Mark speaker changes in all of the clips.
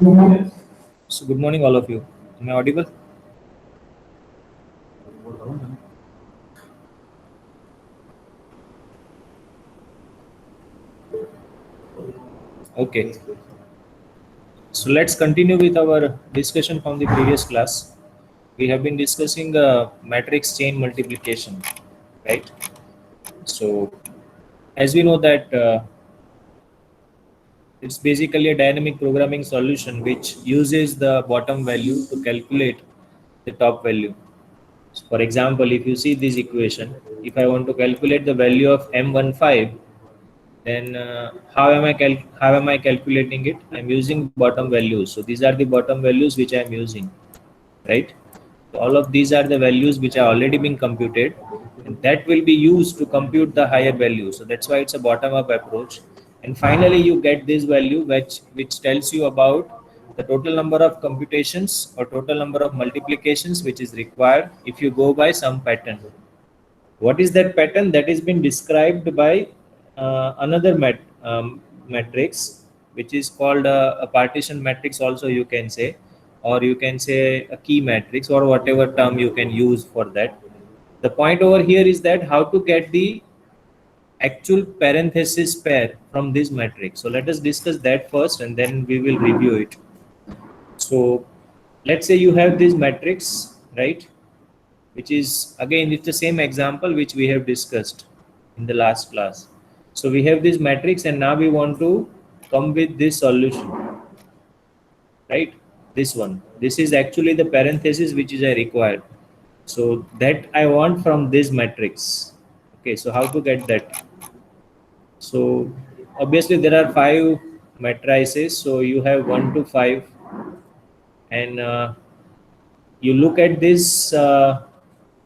Speaker 1: So good morning, all of you. Am I audible? Okay. So let's continue with our discussion from the previous class. We have been discussing matrix chain multiplication, right? So as we know that it's basically a dynamic programming solution which uses the bottom value to calculate the top value. So for example, if you see this equation, if I want to calculate the value of M15, then how am I calculating it? I'm using bottom values. So these are the bottom values which I'm using, right? So all of these are the values which are already been computed, and that will be used to compute the higher value. So that's why it's a bottom up approach. And finally you get this value which tells you about the total number of computations or total number of multiplications which is required if you go by some pattern. What is that pattern? That has been described by another matrix, which is called a partition matrix also you can say, or you can say a key matrix, or whatever term you can use for that. The point over here is that how to get the actual parenthesis pair from this matrix. So let us discuss that first and then we will review it. So let's say you have this matrix, right? Which is again it's the same example which we have discussed in the last class. So we have this matrix and now we want to come with this solution, right? This one, this is actually the parenthesis which is I required, so that I want from this matrix. Okay, so how to get that? So obviously there are five matrices, so you have 1 to 5, and you look at this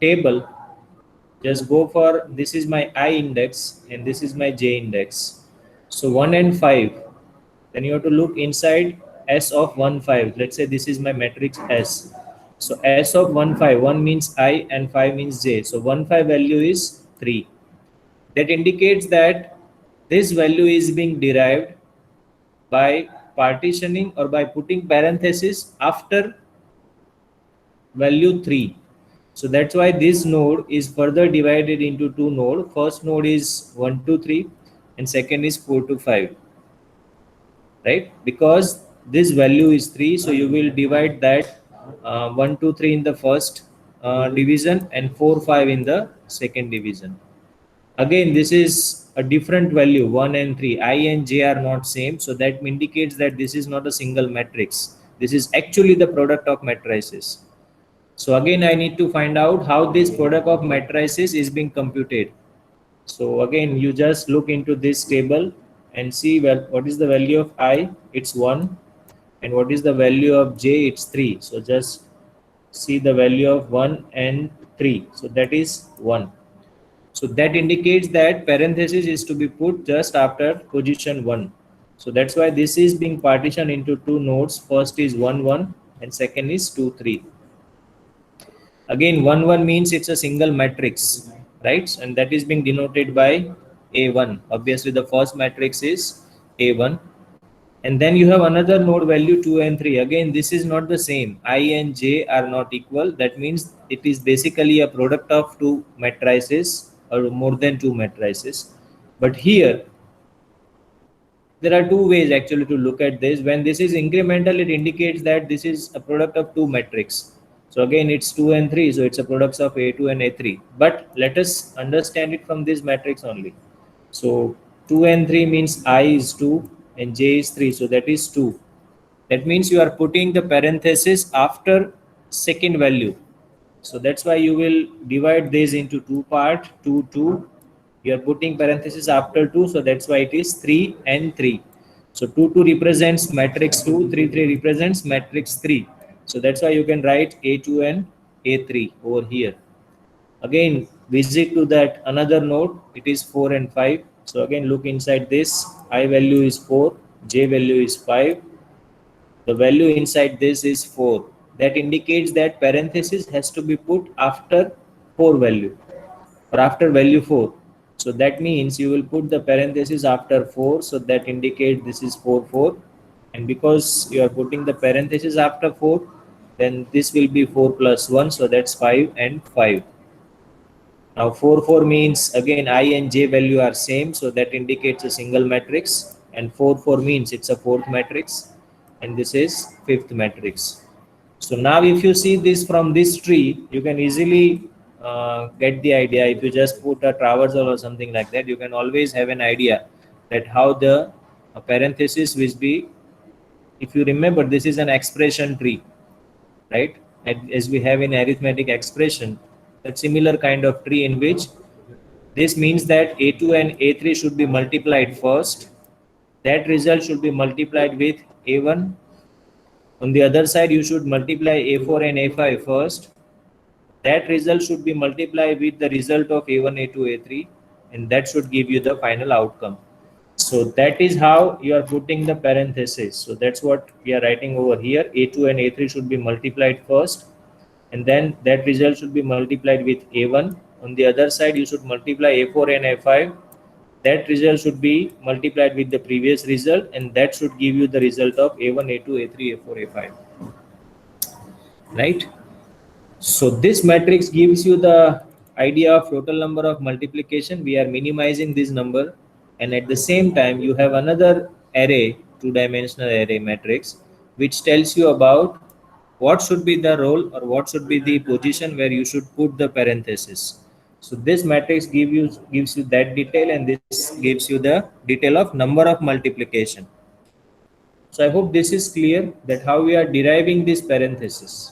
Speaker 1: table. Just go for, this is my I index and this is my J index. So 1 and 5. Then you have to look inside S of 1 5. Let's say this is my matrix S. So S of 1 5, 1 means I and 5 means J. So 1 5 value is 3. That indicates that this value is being derived by partitioning or by putting parenthesis after value 3. So that's why this node is further divided into two nodes. First node is 1 to 3 and second is 4 to 5, right? Because this value is 3, so you will divide that 1 to 3 in the first division and 4 5 in the second division. Again, this is a different value, 1 and 3. I and J are not same, so that indicates that this is not a single matrix. This is actually the product of matrices. So again, I need to find out how this product of matrices is being computed. So again, you just look into this table and see, well, what is the value of I? It's 1. And what is the value of J? It's 3. So just see the value of 1 and 3. So that is 1. So that indicates that parenthesis is to be put just after position 1. So that's why this is being partitioned into two nodes. First is 1 1 and second is 2 3. Again, 1 1 means it's a single matrix, right? And that is being denoted by A1. Obviously the first matrix is A1. And then you have another node value 2 and 3. Again, this is not the same. I and J are not equal. That means it is basically a product of two matrices or more than two matrices. But here there are two ways actually to look at this. When this is incremental, it indicates that this is a product of two matrix. So again, it's 2 and 3, so it's a product of A2 and A3. But let us understand it from this matrix only. So 2 and 3 means I is 2 and J is 3, so that is 2. That means you are putting the parenthesis after second value. So that's why you will divide this into two part, 2 2. You are putting parenthesis after 2, so that's why it is 3 and 3. So 2 2 represents matrix 2, 3 3 represents matrix 3. So that's why you can write A2 and A3 over here. Again, visit to that another node, it is 4 and 5. So again, look inside this, I value is 4, J value is 5, the value inside this is 4. That indicates that parenthesis has to be put after 4 value or after value 4. So that means you will put the parenthesis after 4, so that indicate this is 4 4, and because you are putting the parenthesis after 4, then this will be 4 plus 1, so that's 5 and 5. Now 4 4 means again I and j value are same, so that indicates a single matrix, and 4 4 means it's a fourth matrix, and this is fifth matrix. So now if you see this from this tree, you can easily get the idea. If you just put a traversal or something like that, you can always have an idea that how the parenthesis will be. If you remember, this is an expression tree, right? And as we have in arithmetic expression, that similar kind of tree in which this means that A2 and A3 should be multiplied first. That result should be multiplied with A1. On the other side, you should multiply A4 and A5 first. That result should be multiplied with the result of A1, A2, A3, and that should give you the final outcome. So that is how you are putting the parenthesis. So that's what we are writing over here. A2 and A3 should be multiplied first, and then that result should be multiplied with A1. On the other side, you should multiply A4 and A5. That result should be multiplied with the previous result, and that should give you the result of A1, A2, A3, A4, A5. Right? So this matrix gives you the idea of total number of multiplication. We are minimizing this number, and at the same time you have another array, two-dimensional array matrix, which tells you about what should be the role or what should be the position where you should put the parenthesis. So this matrix gives you that detail, and this gives you the detail of number of multiplication. So I hope this is clear that how we are deriving this parenthesis.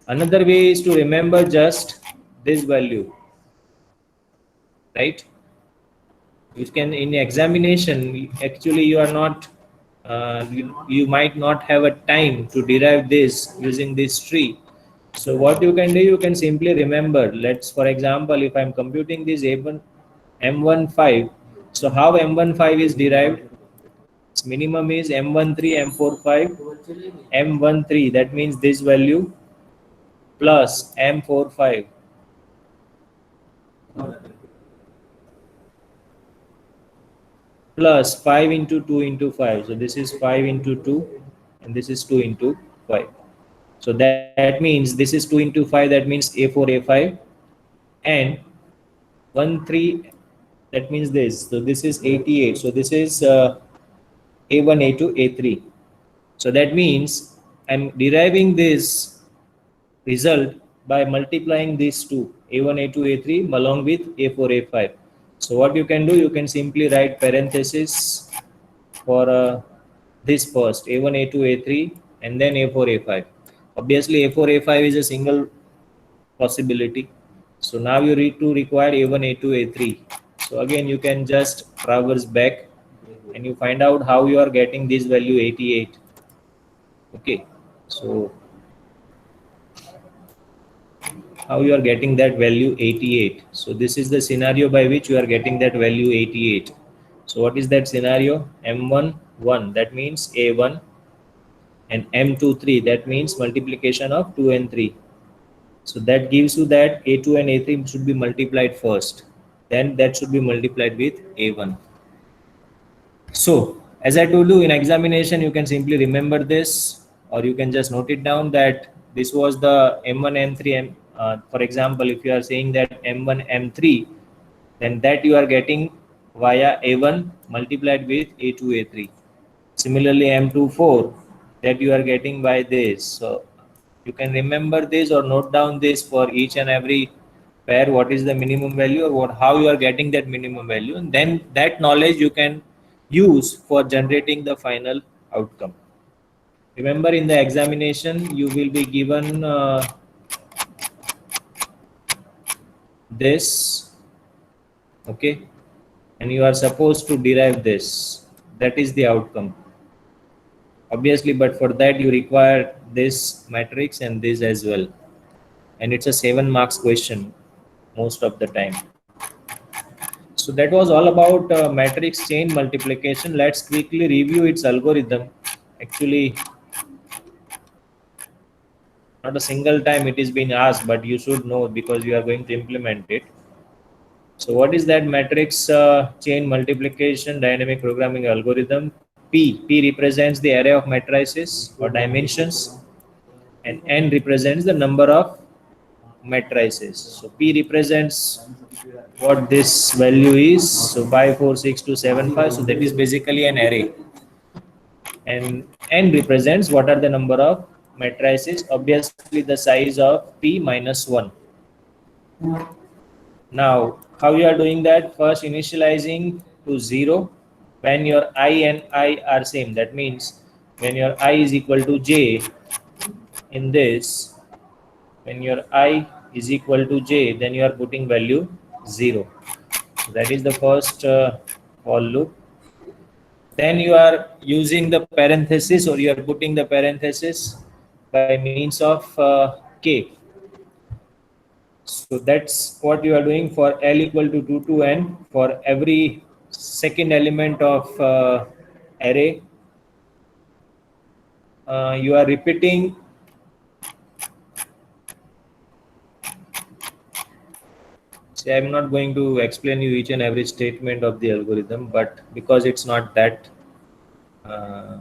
Speaker 1: Another way is to remember just this value, right? You can in examination, actually you are not, you might not have a time to derive this using this tree. So what you can do, you can simply remember, let's for example, if I'm computing this A1, M15, so how M15 is derived? Its minimum is M13, M45, M13, that means this value plus M45 plus 5 into 2 into 5. So this is 5 into 2 and this is 2 into 5. So that means this is 2 into 5, that means A4, A5, and 1, 3, that means this. So this is 88. So this is A1, A2, A3. So that means I'm deriving this result by multiplying these two, A1, A2, A3 along with A4, A5. So what you can do, you can simply write parenthesis for this first, A1, A2, A3, and then A4, A5. Obviously, A4, A5 is a single possibility. So now you need to require A1, A2, A3. So again, you can just traverse back and you find out how you are getting this value 88. Okay, so how you are getting that value 88. So this is the scenario by which you are getting that value 88. So what is that scenario? M1 1, that means A1, and M2 3, that means multiplication of 2 and 3. So that gives you that A2 and A3 should be multiplied first, then that should be multiplied with A1. So as I told you, in examination you can simply remember this, or you can just note it down that this was the M1 M3 for example, if you are saying that M1 M3, then that you are getting via A1 multiplied with A2 A3. Similarly M2 4, that you are getting by this. So you can remember this or note down this for each and every pair, what is the minimum value or what, how you are getting that minimum value, and then that knowledge you can use for generating the final outcome. Remember, in the examination you will be given this, okay, and you are supposed to derive this. That is the outcome, obviously, but for that you require this matrix and this as well, and it's a 7 marks question most of the time. So that was all about matrix chain multiplication. Let's quickly review its algorithm. Actually, not a single time it is being asked, but you should know because you are going to implement it. So what is that matrix chain multiplication dynamic programming algorithm? P represents the array of matrices or dimensions, and N represents the number of matrices. So P represents what this value is. So 5, 4, 6, 2, 7, 5. So that is basically an array. And N represents what are the number of matrices, obviously the size of P minus 1. Now, how you are doing that? First, initializing to 0 when your I and I are same. That means when your I is equal to j in this, when your I is equal to j, then you are putting value 0. So that is the first for loop. Then you are using the parenthesis, or you are putting the parenthesis by means of k. So that's what you are doing for L equal to 2 to n. For every second element of array, you are repeating See, I'm not going to explain you each and every statement of the algorithm, but because it's not that uh,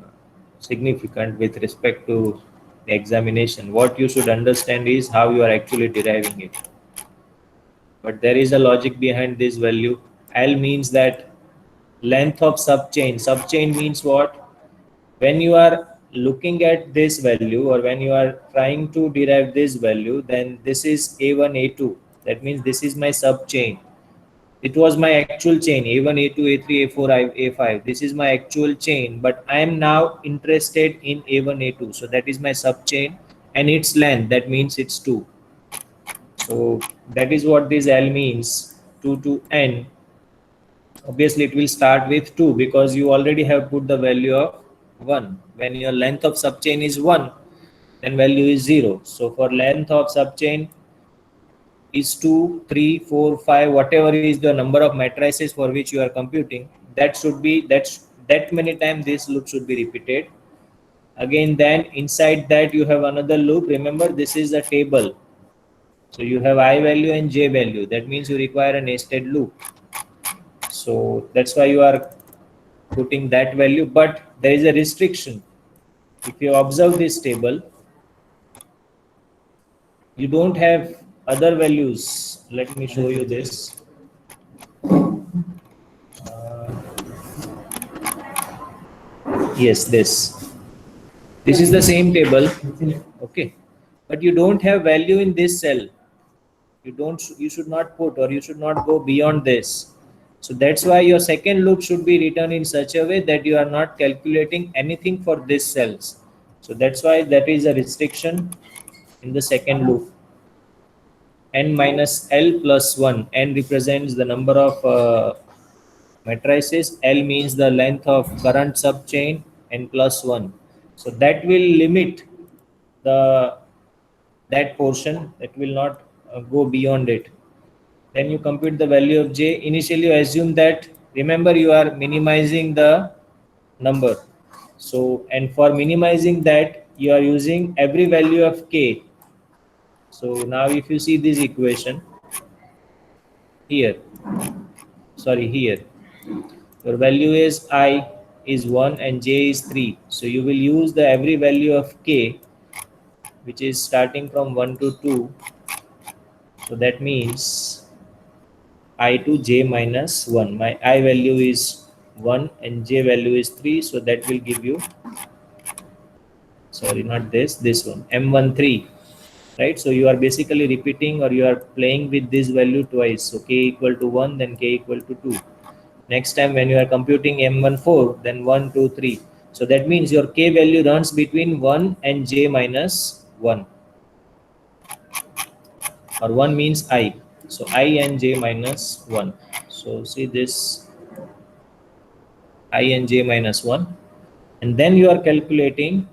Speaker 1: significant with respect to the examination, what you should understand is how you are actually deriving it. But there is a logic behind this value. L means that length of subchain. Subchain means what? When you are looking at this value, or when you are trying to derive this value, then this is A1, A2. That means this is my subchain. It was my actual chain A1, A2, A3, A4, A5. This is my actual chain, but I am now interested in A1, A2. So that is my subchain, and its length, that means it's 2. So that is what this L means, 2 to n. Obviously it will start with 2 because you already have put the value of 1. When your length of subchain is 1, then value is 0. So for length of subchain is 2, 3, 4, 5, whatever is the number of matrices for which you are computing, that should be that many times this loop should be repeated. Again, then inside that you have another loop. Remember, this is a table. So you have I value and j value. That means you require a nested loop. So that's why you are putting that value, but there is a restriction. If you observe this table, you don't have other values. Let me show you this. Yes, this is the same table, okay, but you don't have value in this cell. You should not put, or you should not go beyond this. So that's why your second loop should be written in such a way that you are not calculating anything for these cells. So that's why that is a restriction in the second loop. N minus L plus 1. N represents the number of matrices. L means the length of current subchain, and plus 1. So that will limit the that portion. That will not go beyond it. Then you compute the value of j. Initially you assume that, remember, you are minimizing the number. So, and for minimizing that, you are using every value of k. So now if you see this equation here, here, your value is I is 1 and j is 3. So you will use the every value of k, which is starting from 1 to 2. So that means I to j minus 1. My I value is 1 and j value is 3. So that will give you, sorry, not this one, M13. Right? So you are basically repeating, or you are playing with this value twice. So k equal to 1, then k equal to 2. Next time when you are computing M14, then 1, 2, 3. So that means your k value runs between 1 and j minus 1. Or 1 means I. So I and j minus 1. So see this, I and j minus 1. And then you are calculating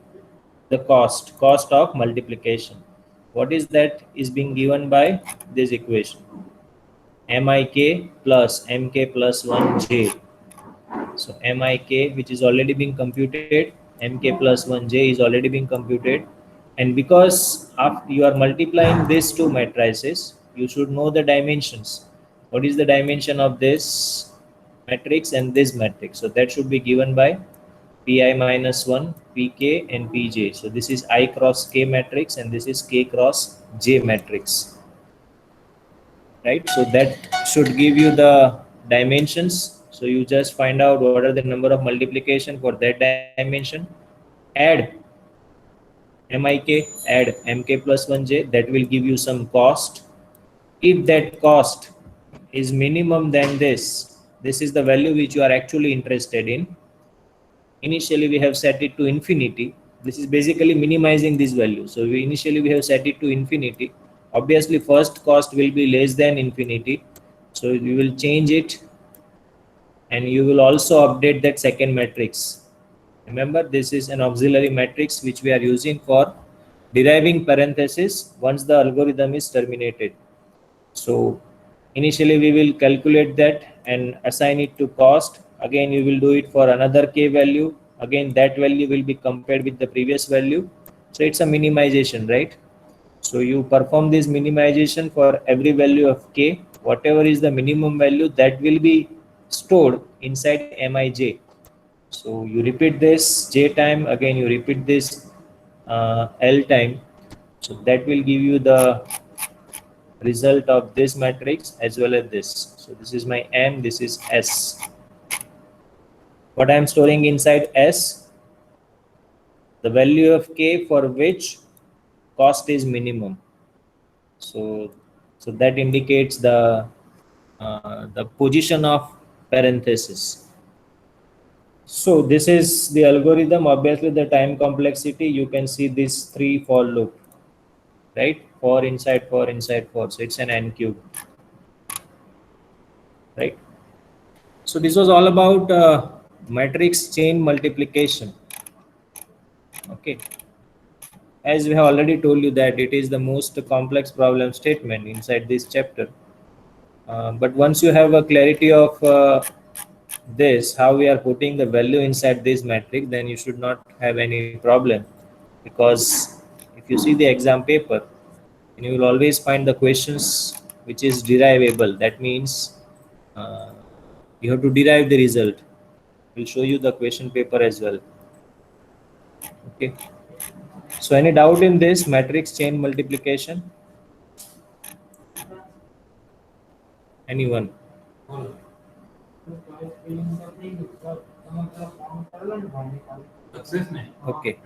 Speaker 1: the cost of multiplication. What is that is being given by this equation? Mik plus mk plus 1j. So Mik, which is already being computed, Mk plus 1j is already being computed. And because after you are multiplying these two matrices, you should know the dimensions. What is the dimension of this matrix and this matrix? So that should be given by pi minus 1, pk, and pj. So this is I cross k matrix, and this is k cross j matrix, right? So that should give you the dimensions. So you just find out what are the number of multiplication for that dimension, add mik, add mk plus 1j, that will give you some cost. If that cost is minimum than this is the value which you are actually interested in. Initially we have set it to infinity. This is basically minimizing this value. So initially we have set it to infinity. Obviously first cost will be less than infinity, so we will change it, and you will also update that second matrix. Remember, this is an auxiliary matrix which we are using for deriving parenthesis once the algorithm is terminated. So initially we will calculate that and assign it to cost. Again you will do it for another k value. Again that value will be compared with the previous value. So it's a minimization, right? So you perform this minimization for every value of k. Whatever is the minimum value, that will be stored inside mij. So you repeat this j time, again you repeat this l time. So that will give you the result of this matrix as well as this. So this is my M, this is S. What I am storing inside S? The value of K for which cost is minimum. So that indicates the position of parenthesis. So this is the algorithm. Obviously the time complexity, you can see this 3 for loop, right? 4 inside 4 inside 4. So it's an n cube, right? So this was all about matrix chain multiplication. Okay. As we have already told you that it is the most complex problem statement inside this chapter. But once you have a clarity of this, how we are putting the value inside this matrix, then you should not have any problem. Because if you see the exam paper, then you will always find the questions which is derivable. That means you have to derive the result. We'll show you the question paper as well. Okay. So any doubt in this matrix chain multiplication? Anyone? Okay.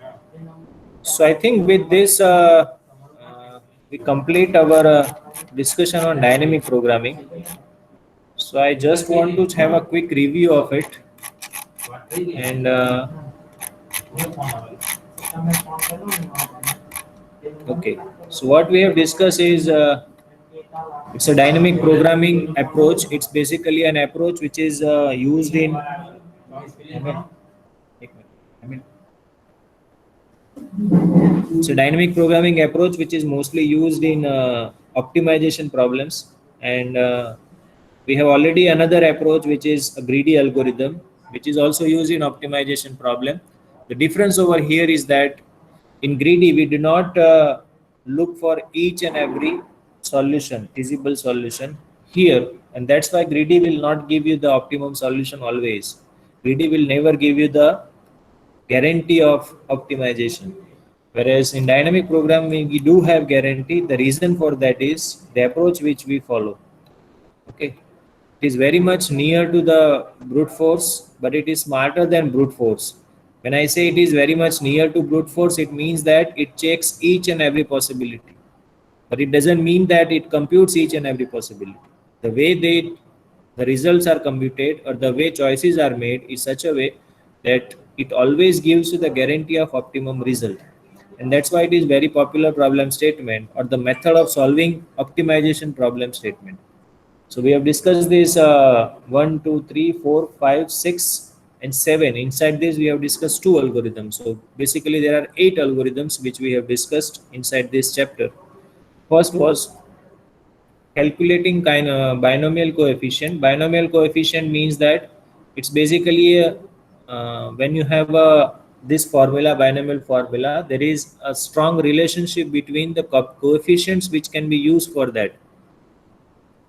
Speaker 1: So I think with this we complete our discussion on dynamic programming. So I just want to have a quick review of it, and okay. So what we have discussed is it's a dynamic programming approach. It's basically an approach which is used in. It's a dynamic programming approach which is mostly used in optimization problems, and we have already another approach which is a greedy algorithm, which is also used in optimization problem. The difference over here is that in greedy we do not look for each and every solution, feasible solution here, and that's why greedy will not give you the optimum solution always. Greedy will never give you the guarantee of optimization. Whereas in dynamic programming, we do have guarantee. The reason for that is the approach which we follow. Okay, it is very much near to the brute force, but it is smarter than brute force. When I say it is very much near to brute force, it means that it checks each and every possibility, but it doesn't mean that it computes each and every possibility. The way the results are computed or the way choices are made is such a way that it always gives you the guarantee of optimum result. And that's why it is very popular problem statement or the method of solving optimization problem statement. So we have discussed this 1, 2, 3, 4, 5, 6, and 7. Inside this, we have discussed 2 algorithms. So basically, there are 8 algorithms which we have discussed inside this chapter. First was calculating kind of binomial coefficient. Binomial coefficient means that it's basically when you have this formula, binomial formula, there is a strong relationship between the coefficients which can be used for that,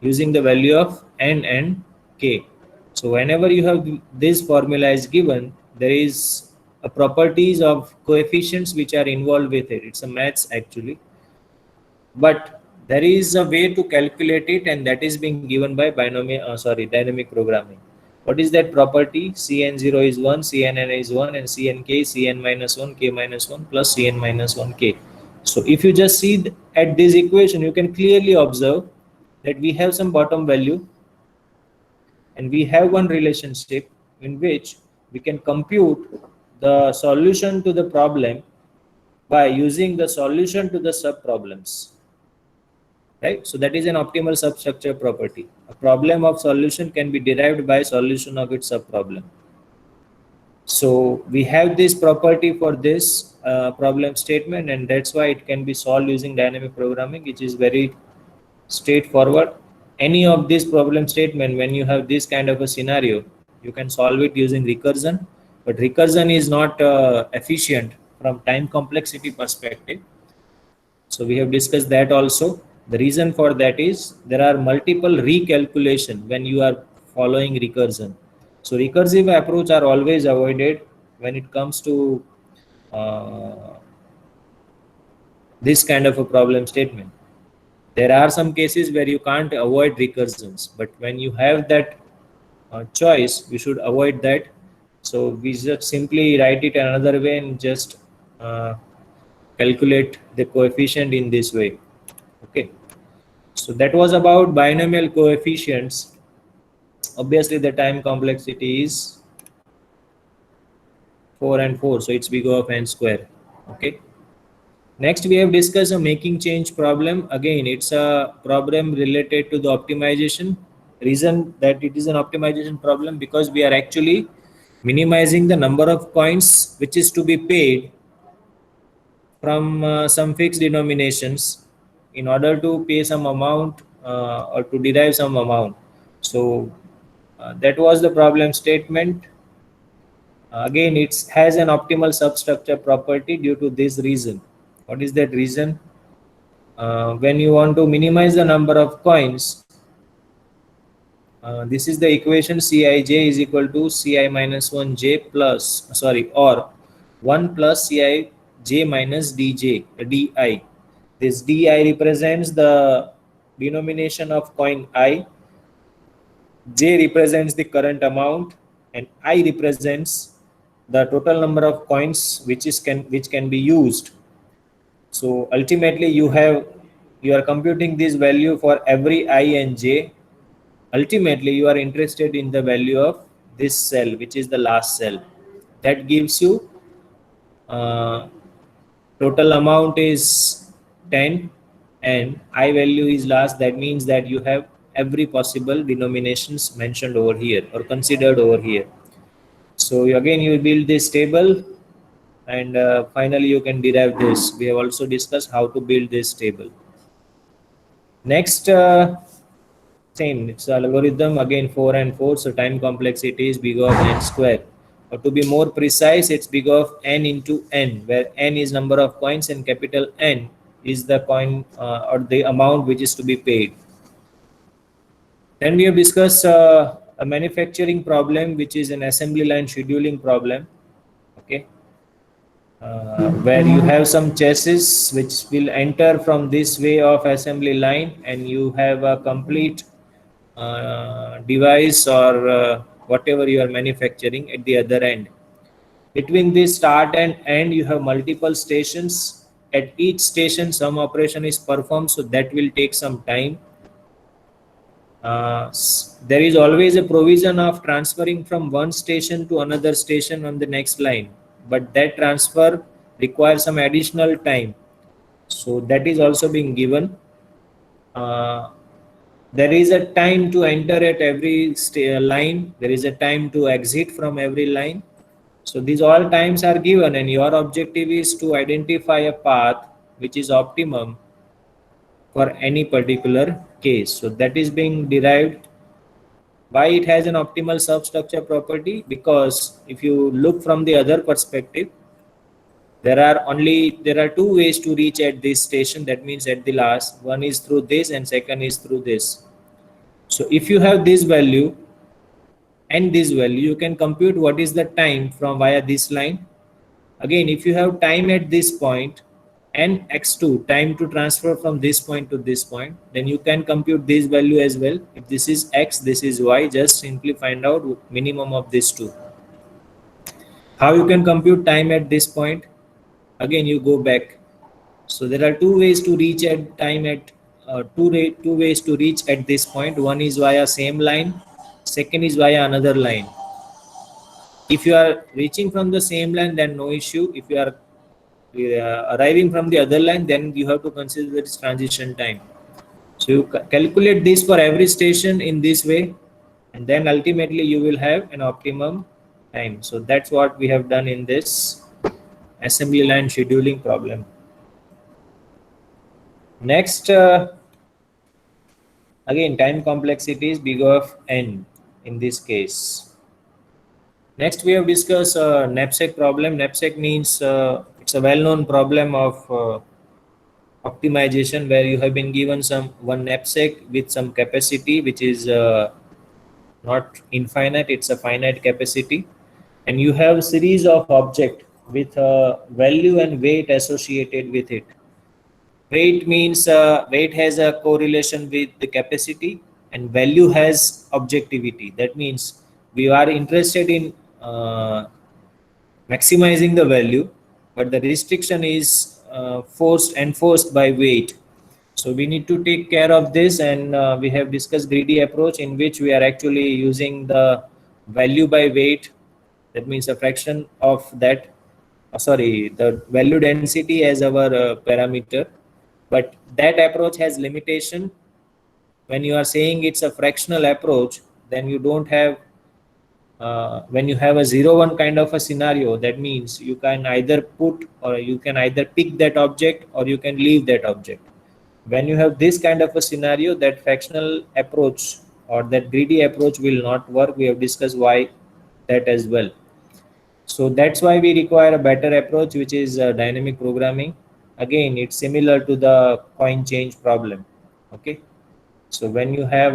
Speaker 1: using the value of n and k. So whenever you have this formula is given, there is properties of coefficients which are involved with it. It's a maths actually, but there is a way to calculate it, and that is being given by dynamic programming. What is that property? Cn0 is 1, Cnn is 1, and Cnk is Cn minus 1, k minus 1 plus Cn minus 1 k. So if you just see at this equation, you can clearly observe that we have some bottom value, and we have one relationship in which we can compute the solution to the problem by using the solution to the sub problems. Right? So that is an optimal substructure property. A problem of solution can be derived by solution of its subproblem. So we have this property for this problem statement, and that's why it can be solved using dynamic programming, which is very straightforward. Any of this problem statement, when you have this kind of a scenario, you can solve it using recursion, but recursion is not efficient from time complexity perspective. So we have discussed that also. The reason for that is there are multiple recalculation when you are following recursion. So recursive approach are always avoided when it comes to this kind of a problem statement. There are some cases where you can't avoid recursions, but when you have that choice, we should avoid that. So we just simply write it another way and just calculate the coefficient in this way. Okay, so that was about binomial coefficients. Obviously the time complexity is 4 and 4, so it's big O of n square. Okay, next we have discussed a making change problem. Again, it's a problem related to the optimization. Reason that it is an optimization problem because we are actually minimizing the number of coins which is to be paid from some fixed denominations in order to pay some amount or to derive some amount. So that was the problem statement. Again, it has an optimal substructure property due to this reason. What is that reason? When you want to minimize the number of coins, this is the equation Cij is equal to Ci minus 1j plus, or 1 plus Cij minus di. This di represents the denomination of coin I, j represents the current amount, and I represents the total number of coins which can be used. So ultimately you are computing this value for every I and j. Ultimately you are interested in the value of this cell, which is the last cell. That gives you total amount is 10 and I value is last. That means that you have every possible denominations mentioned over here or considered over here. So again you build this table, and finally you can derive this. We have also discussed how to build this table. Next, same, it's algorithm, again 4 and 4, so time complexity is big O of n square. Or to be more precise, it's big O of n into n, where n is number of coins and capital N is the coin or the amount which is to be paid. Then we have discussed a manufacturing problem, which is an assembly line scheduling problem. Okay, where you have some chassis which will enter from this way of assembly line, and you have a complete device or whatever you are manufacturing at the other end. Between this start and end, you have multiple stations. At each station some operation is performed, so that will take some time. There is always a provision of transferring from one station to another station on the next line, but that transfer requires some additional time, so that is also being given. There is a time to enter at every line, there is a time to exit from every line. So these all times are given, and your objective is to identify a path which is optimum for any particular case. So that is being derived. Why it has an optimal substructure property? Because if you look from the other perspective, there are two ways to reach at this station. That means at the last, one is through this and second is through this. So if you have this value and this value, you can compute what is the time from via this line Again, if you have time at this point and x2 time to transfer from this point to this point, then you can compute this value as well. If this is x, this is y, just simply find out minimum of these two. How you can compute time at this point? Again, you go back. So there are two ways to reach at time at two ways to reach at this point. One is via same line, second is via another line. If you are reaching from the same line, then no issue. If you are arriving from the other line, then you have to consider this transition time. So you calculate this for every station in this way, and then ultimately you will have an optimum time. So that's what we have done in this assembly line scheduling problem. Next, again, time complexity is big of n in this case. Next, we have discussed knapsack problem. Knapsack means it's a well-known problem of optimization where you have been given one knapsack with some capacity which is not infinite, it's a finite capacity, and you have a series of object with value and weight associated with it. Weight means weight has a correlation with the capacity, and value has objectivity. That means we are interested in maximizing the value, but the restriction is enforced by weight. So we need to take care of this, and we have discussed greedy approach in which we are actually using the value by weight. That means a fraction of that, the value density as our parameter. But that approach has limitation. When you are saying it's a fractional approach, then you don't have when you have a 0 1 kind of a scenario, that means you can either put or you can either pick that object or you can leave that object. When you have this kind of a scenario, that fractional approach or that greedy approach will not work. We have discussed why that as well. So that's why we require a better approach, which is dynamic programming. Again, it's similar to the coin change problem. Okay. So when you have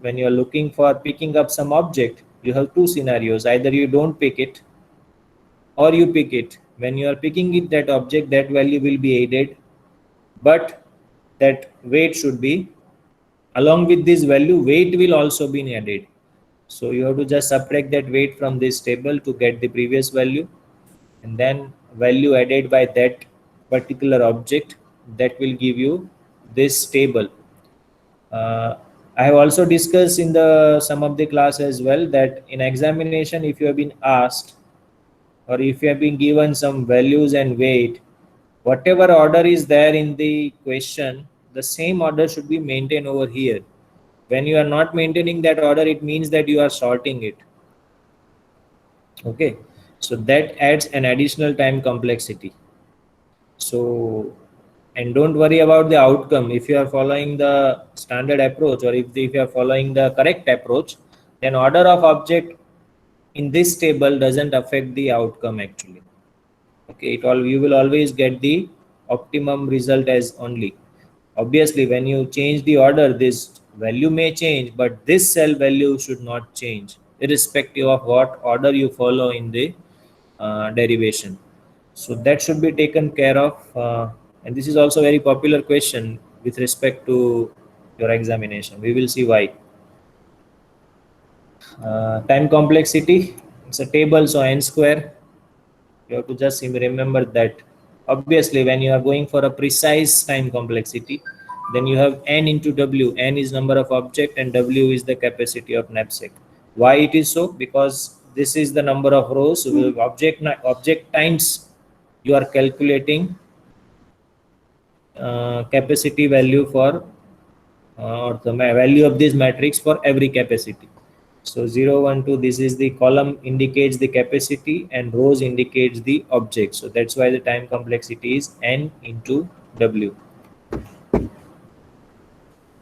Speaker 1: when you are looking for picking up some object, you have two scenarios. Either you don't pick it or you pick it. When you are picking it, that object, that value will be added, but that weight should be along with this value, weight will also be added. So you have to just subtract that weight from this table to get the previous value, and then value added by that particular object, that will give you this table. I have also discussed in the some of the class as well that in examination, if you have been asked or if you have been given some values and weight, whatever order is there in the question, the same order should be maintained over here. When you are not maintaining that order, it means that you are sorting it. Okay, so that adds an additional time complexity. So, and don't worry about the outcome. If you are following the standard approach, or if you are following the correct approach, then order of object in this table doesn't affect the outcome actually. Okay, you will always get the optimum result as only. Obviously, when you change the order, this value may change, but this cell value should not change, irrespective of what order you follow in the derivation. So that should be taken care of. And this is also a very popular question with respect to your examination. We will see why. Time complexity, it's a table, so n square. You have to just remember that. Obviously, when you are going for a precise time complexity, then you have n into w. N is number of object and w is the capacity of knapsack. Why it is so? Because this is the number of rows. So object times you are calculating capacity value for or the value of this matrix for every capacity. So 0 1 2, this is the column indicates the capacity and rows indicates the object. So that's why the time complexity is n into w.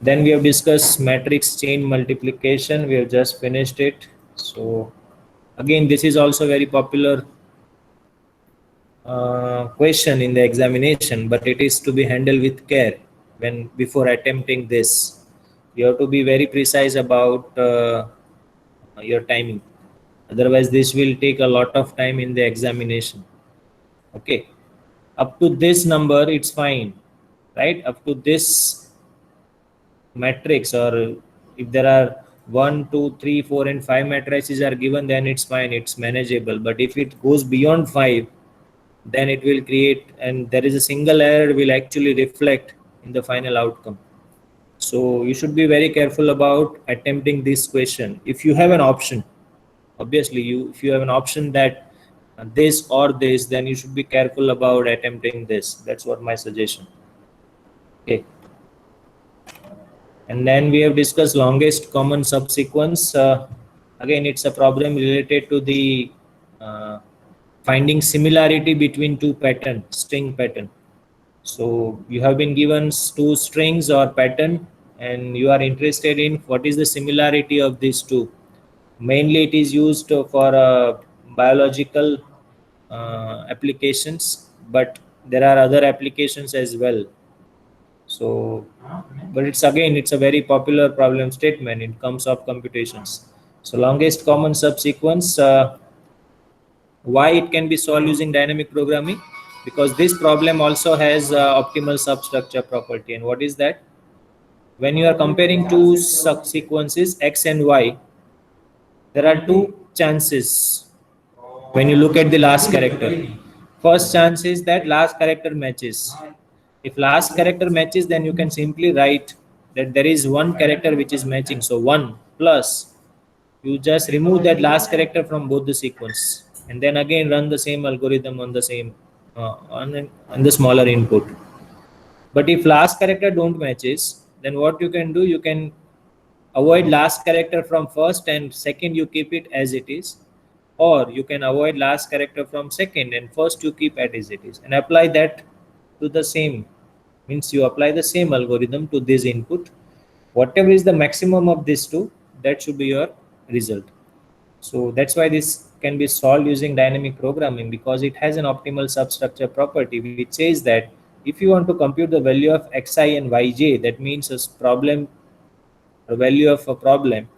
Speaker 1: Then we have discussed matrix chain multiplication. We have just finished it. So again, this is also very popular question in the examination, but it is to be handled with care when before attempting this. You have to be very precise about your timing. Otherwise, this will take a lot of time in the examination. Okay, up to this number it's fine, right? Up to this matrix, or if there are 1, 2, 3, 4 and 5 matrices are given, then it's fine, it's manageable. But if it goes beyond 5, then it will create, and there is a single error will actually reflect in the final outcome. So you should be very careful about attempting this question. If you have an option, obviously if you have an option that this or this, then you should be careful about attempting this. That's what my suggestion. Okay. And then we have discussed longest common subsequence. Again, it's a problem related to the finding similarity between two string pattern. So you have been given two strings or pattern, and you are interested in what is the similarity of these two. Mainly it is used for biological applications, but there are other applications as well. So, but it's a very popular problem statement in terms of computations. So longest common subsequence, why it can be solved using dynamic programming? Because this problem also has optimal substructure property. And what is that? When you are comparing two subsequences x and y, there are two chances when you look at the last character. First chance is that last character matches. If last character matches, then you can simply write that there is one character which is matching. So 1 plus, you just remove that last character from both the sequence, and then again run the same algorithm on the same on the smaller input. But if last character don't matches, then what you can do, you can avoid last character from first and second you keep it as it is, or you can avoid last character from second and first you keep it as it is, and apply that to the same, means you apply the same algorithm to this input. Whatever is the maximum of these two, that should be your result. So that's why this can be solved using dynamic programming, because it has an optimal substructure property which says that if you want to compute the value of xi and yj, that means a problem, a value of a problem,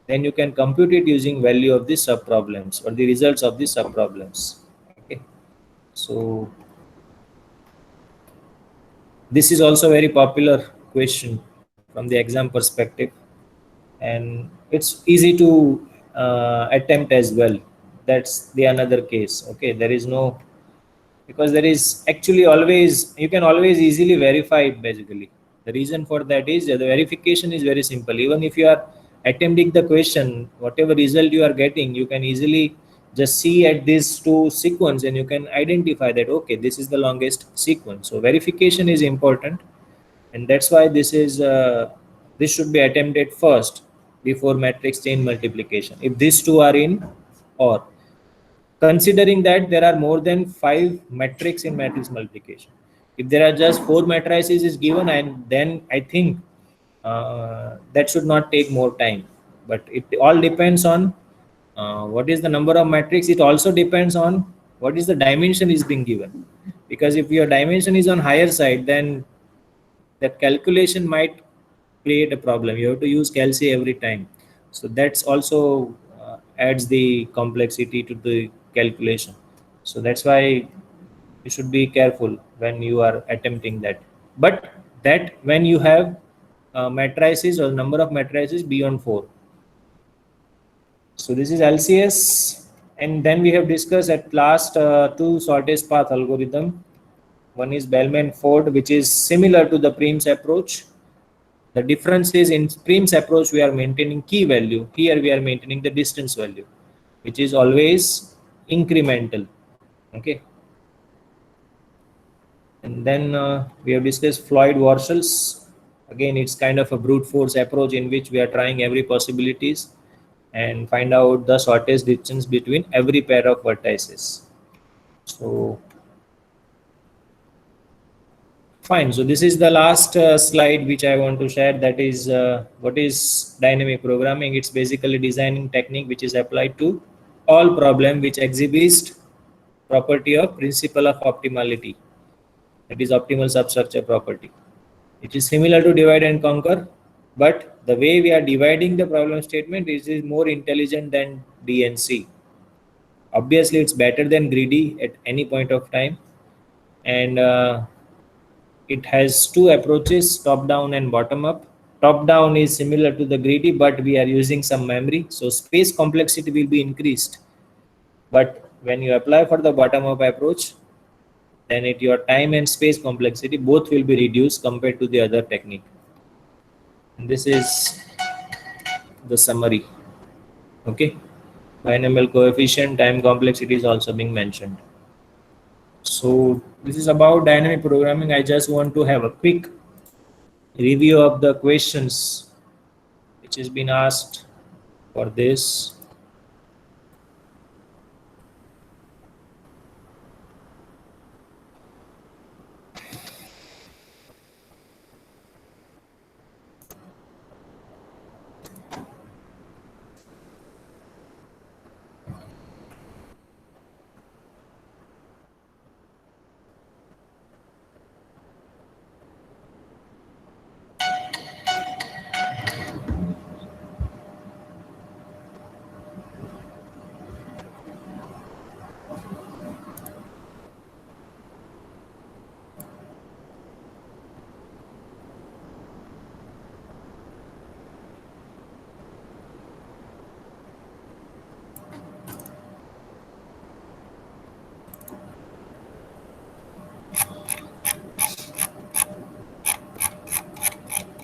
Speaker 1: then you can compute it using value of the subproblems or the results of the subproblems. Okay, so this is also a very popular question from the exam perspective, and it's easy to attempt as well. That's the another case. Okay, there is no, because there is actually always, you can always easily verify it. Basically, the reason for that is that the verification is very simple. Even if you are attempting the question, whatever result you are getting, you can easily just see at these two sequence and you can identify that okay, this is the longest sequence. So verification is important, and that's why this should be attempted first before matrix chain multiplication if these two are in OR, considering that there are more than 5 matrix in matrix multiplication. If there are just 4 matrices is given, and then I think that should not take more time. But it all depends on what is the number of matrix. It also depends on what is the dimension is being given, because if your dimension is on higher side, then that calculation might create a problem. You have to use calci every time, so that's also adds the complexity to the calculation. So that's why you should be careful when you are attempting that. But that when you have matrices or number of matrices beyond 4. So this is LCS, and then we have discussed at last two shortest path algorithm. One is Bellman-Ford, which is similar to the Prim's approach. The difference is in Prim's approach, we are maintaining key value. Here we are maintaining the distance value, which is always incremental. Okay. And then we have discussed Floyd-Warshal's. Again, it's kind of a brute force approach in which we are trying every possibilities and find out the shortest distance between every pair of vertices. So fine. So this is the last slide which I want to share. That is what is dynamic programming. It's basically designing technique which is applied to all problem which exhibits property of principle of optimality. That is optimal substructure property. It is similar to divide and conquer, but the way we are dividing the problem statement is more intelligent than DNC. Obviously, it's better than greedy at any point of time, and it has two approaches: top down and bottom up. Top down is similar to the greedy, but we are using some memory, so space complexity will be increased. But when you apply for the bottom up approach, then your time and space complexity both will be reduced compared to the other technique. And this is the summary. Okay, binomial coefficient, time complexity is also being mentioned. So this is about dynamic programming. I just want to have a quick review of the questions which has been asked for this.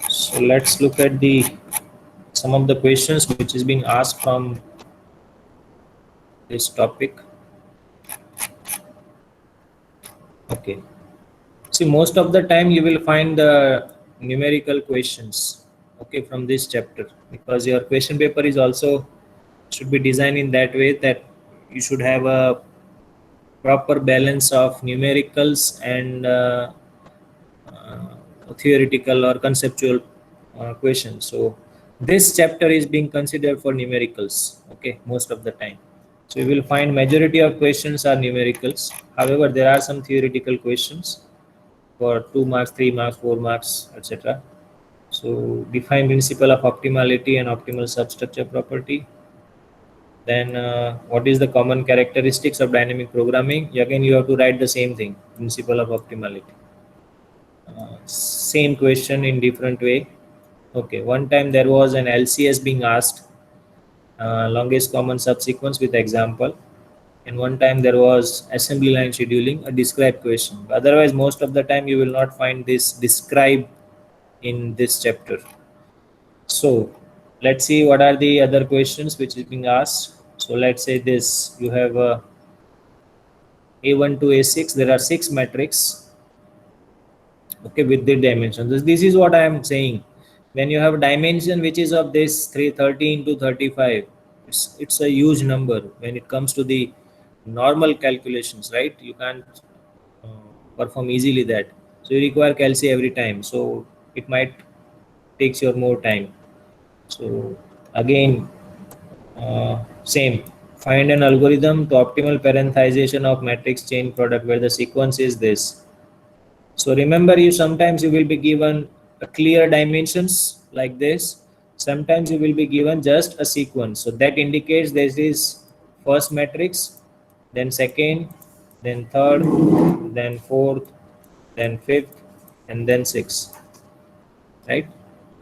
Speaker 1: So let's look at the some of the questions which is being asked from this topic. Okay. See, most of the time you will find the numerical questions, okay, from this chapter, because your question paper is also should be designed in that way that you should have a proper balance of numericals and theoretical or conceptual questions. So this chapter is being considered for numericals, okay, most of the time. So you will find majority of questions are numericals. However, there are some theoretical questions for 2 marks, 3 marks, 4 marks, etc. So define principle of optimality and optimal substructure property. Then what is the common characteristics of dynamic programming? Again, you have to write the same thing, principle of optimality. Same question in different way. Okay, one time there was an LCS being asked, longest common subsequence with example. And one time there was assembly line scheduling, a describe question. Otherwise, most of the time you will not find this describe in this chapter. So let's see what are the other questions which is being asked. So let's say this, you have A1 to A6, there are 6 matrices, okay, with the dimensions. This is what I am saying. When you have a dimension which is of this 330 into 35, it's a huge number when it comes to the normal calculations, right? You can't uh, perform easily that. So you require calci every time. So it might takes your more time. So again, same. Find an algorithm to optimal parenthization of matrix chain product where the sequence is this. So remember, you sometimes you will be given a clear dimensions like this. Sometimes you will be given just a sequence. So that indicates this is first matrix, then second, then third, then fourth, then fifth, and then sixth. Right?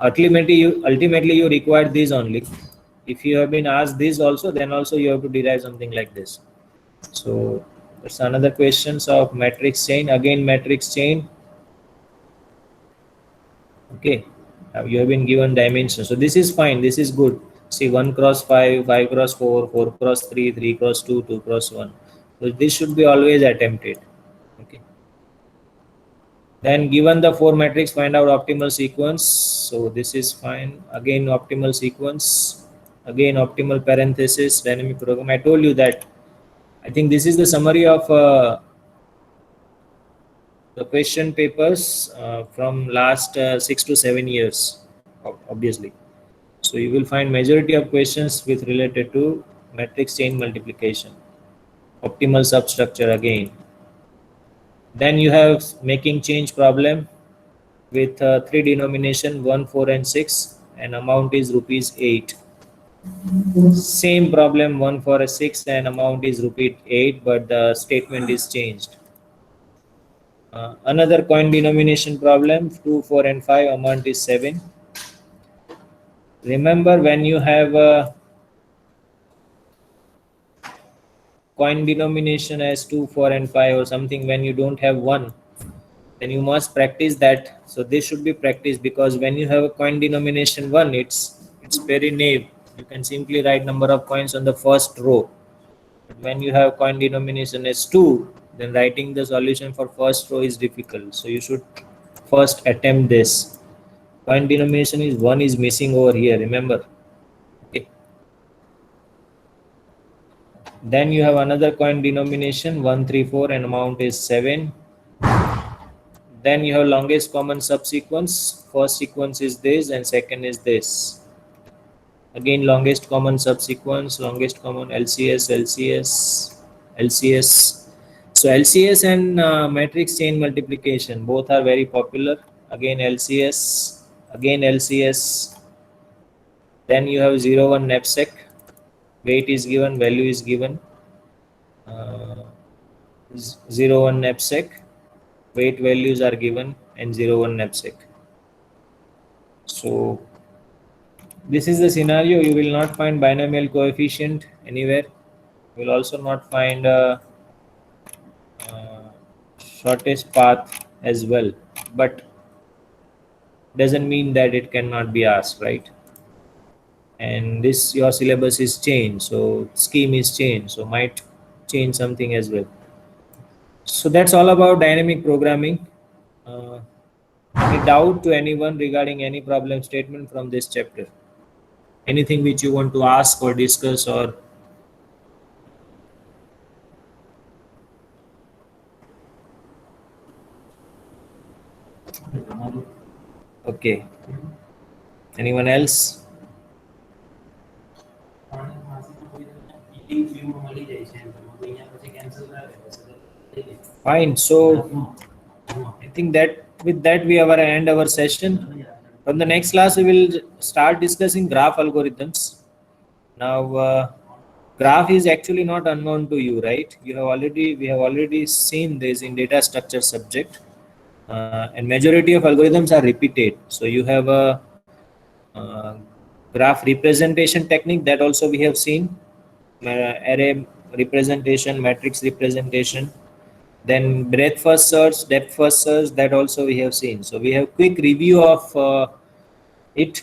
Speaker 1: Ultimately you require these only. If you have been asked this also, then also you have to derive something like this. So that's another questions of matrix chain. Again, matrix chain. Okay, you have been given dimension, so this is fine, this is good. See, 1 cross 5, 5 cross 4, 4 cross 3, 3 cross 2, 2 cross 1. So this should be always attempted. Okay, then given the 4 matrix, find out optimal sequence. So this is fine. Again, optimal sequence, again optimal parenthesis, dynamic program. I told you that. I think this is the summary of the question papers from last 6 to 7 years, obviously. So you will find majority of questions with related to matrix chain multiplication, optimal substructure again. Then you have making change problem with 3 denomination 1, 4 and 6, and amount is rupees 8. Same problem, 1 for a 6 and amount is repeat 8, but the statement is changed. Another coin denomination problem, 2, 4 and 5, amount is 7. Remember, when you have a coin denomination as 2, 4 and 5 or something, when you don't have 1, then you must practice that. So this should be practiced, because when you have a coin denomination 1, it's very naive. You can simply write number of coins on the first row. But when you have coin denomination as 2, then writing the solution for first row is difficult. So you should first attempt this. Coin denomination is 1 is missing over here, remember. Okay. Then you have another coin denomination 1, 3, 4 and amount is 7. Then you have longest common subsequence. First sequence is this and second is this. Again, longest common subsequence, longest common LCS, LCS, LCS. So LCS and matrix chain multiplication, both are very popular. Again LCS, again LCS. Then you have 0, 1 knapsack. Weight is given, value is given. 0, 1 knapsack. Weight values are given and 0, 1 knapsack. So this is the scenario. You will not find binomial coefficient anywhere. You will also not find shortest path as well, but doesn't mean that it cannot be asked, right? And this, your syllabus is changed, so scheme is changed, so might change something as well. So that's all about dynamic programming. Any doubt to anyone regarding any problem statement from this chapter? Anything which you want to ask or discuss, or okay, anyone else? Fine. So I think that with that we have end our session. From the next class we will start discussing graph algorithms. Now graph is actually not unknown to you, right? We have already seen this in data structure subject, and majority of algorithms are repeated. So you have a graph representation technique, that also we have seen, array representation, matrix representation. Then breadth first search, depth first search, that also we have seen. So we have quick review of it.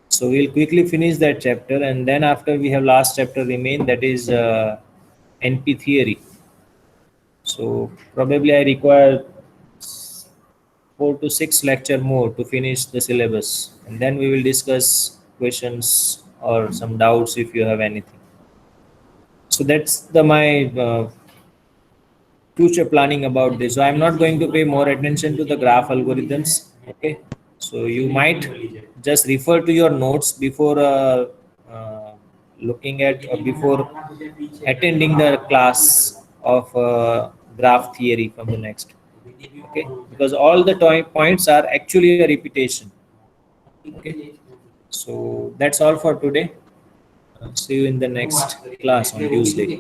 Speaker 1: So we'll quickly finish that chapter, and then after we have last chapter remain, that is NP theory. So probably I require 4 to 6 lecture more to finish the syllabus, and then we will discuss questions or some doubts if you have anything. So that's my future planning about this. So I'm not going to pay more attention to the graph algorithms. Okay, so you might just refer to your notes before looking at or before attending the class of graph theory from the next. Okay, because all the points are actually a repetition. Okay, so that's all for today. See you in the next class on Tuesday.